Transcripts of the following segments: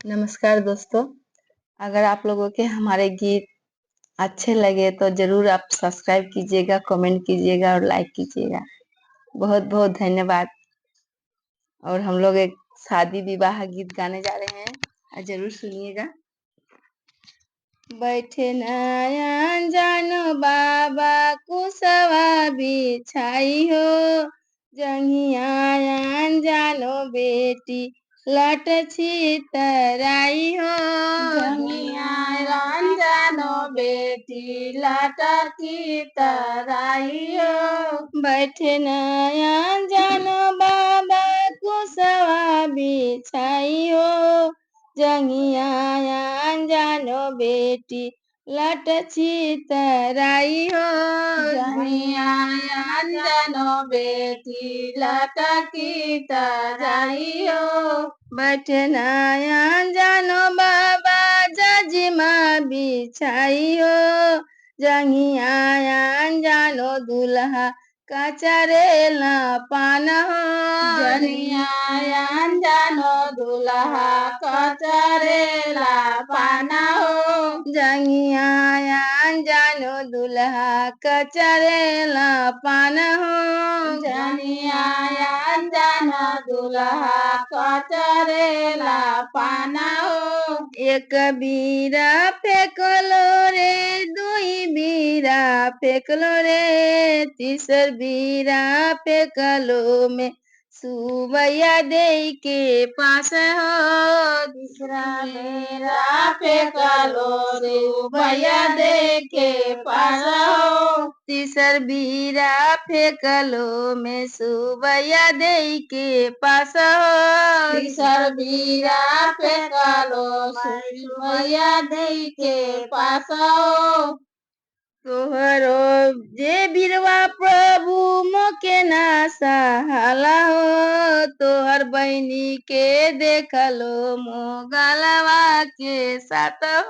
नमस्कार दोस्तों। अगर आप लोगों के हमारे गीत अच्छे लगे तो ज़रूर आप सब्सक्राइब कीजिएगा, कमेंट कीजिएगा और लाइक कीजिएगा। बहुत-बहुत धन्यवाद। और हम लोग एक शादी विवाह गीत गाने जा रहे हैं, ज़रूर सुनिएगा। बैठे नयन जानो बाबा कुशवा बिछाई हो, जंघियायन जानो बेटी लट छितराई हो। जंघियायन जानो बेटी लट छितराई हो। बैठे नयन जानो बाबा कुशवा बिछाई हो, जंघियायन जानो बेटी लट छितराई हो। जंघियायन जानो बेटी लट छितराई हो। बैठे नयन जानो बाबा जजिमा बिछाई हो, जंघियायन जानो दुल्हा कचरेला पान हो। जंघियायन जानो दुल्हा कचरेला पान हो। जंघियायन जानो दुल्हा कचरेला पान हो। जंघियायन जानो दुल्हा कचरेला पान हो। एक बीरा फेंकलो रे, दुई बीरा फेंकलो रे, तीसर बीरा फेंकलो में सुबैया दे के पास हो। तीसरा बेरा फेंकलो सुबैया दे के पास हो। तीसर बीरा फेंकलो में सुबैया दे के पास हो। तीसर बीरा फेंकलो सुबैया दे के पास हो। तोहरो जे बिरवा प्रभु मोके ना सहाला हो, तोहर बहनी के देखलो मोगलवा के साथ हो।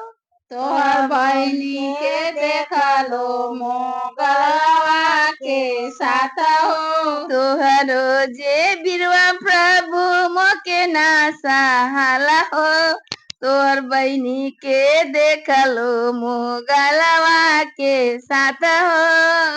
तोहर बहनी के देखलो मोगलवा के साथ हो। तोहरो जे बिरवा प्रभु मोके ना सहाला हो, तोहर बहनी के देखलो मोगलवा के साथ हो।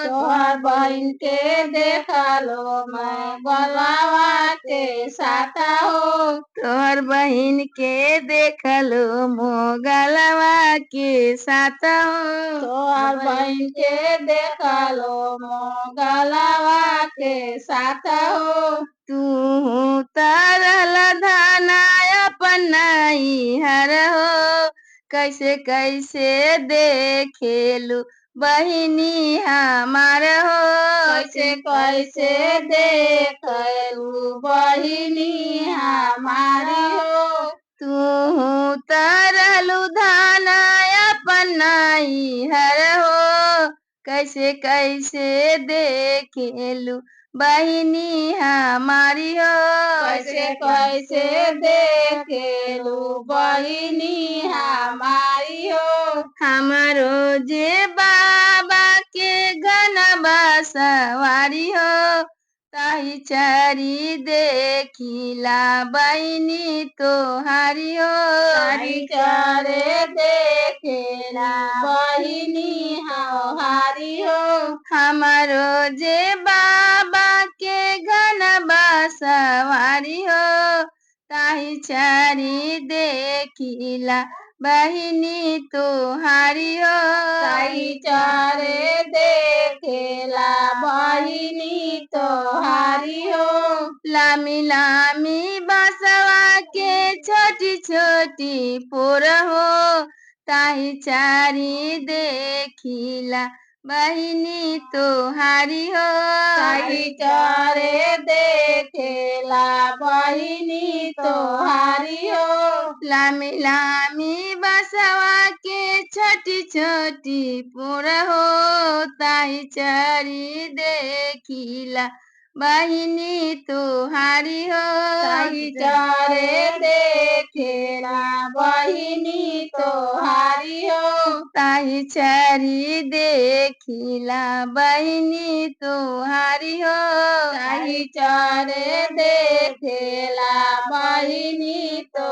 तोहर बहन के देखलो मोगलवा के साथ हो। तोहर बहन के देखलो मोगलवा के साथ हो। तोहर बहन के देखलो मोगलवा के साथ हो। तू तरल धाना अपन नैहर हो, कैसे कैसे देखेलू बहिनी हमार हो। कैसे कैसे देखलू बहिनी हमारी हो। तू तरलू धाना अपन नैहर हो, कैसे कैसे देखेलू बहिनी हमारी हो। कैसे कैसे देखेलू बहिनी हमारी हो। हमारो जे बाबा के घनबा सवारी हो, ताही चारी देखिला बहिनी तोहारी हो। ताही चारे देखेला बहिनी हमारी हो। हमारो जे बाबा के घनबा सवारी हो, ताही चारी देखिला बहिनी तोहारी हो। ताही चारे देखेला बहिनी तोहारी हो। लामी लामी बसवा के छोटी छोटी पोर हो, ताही चारी देखिला बहिनी तोहारी हो। ताही चारे देखेला बहिनी तोहारी हो। लामी लामी बसवा के छोटी छोटी पोर हो, ताही चारी देखिला बहिनी तोहारी हो। ताही चारे देखेला बहिनी तोहारी हो। ताही चारी देखिला बहिनी तोहारी हो। ताही चारे देखेला बहिनी तो